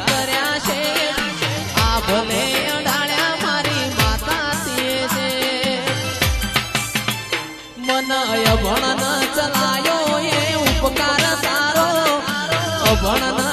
કર્યા છે આ ભલે અડાળ્યા મારી માતા છે મન અભણ ન ચલાયો એ ઉપકાર તારો અભણ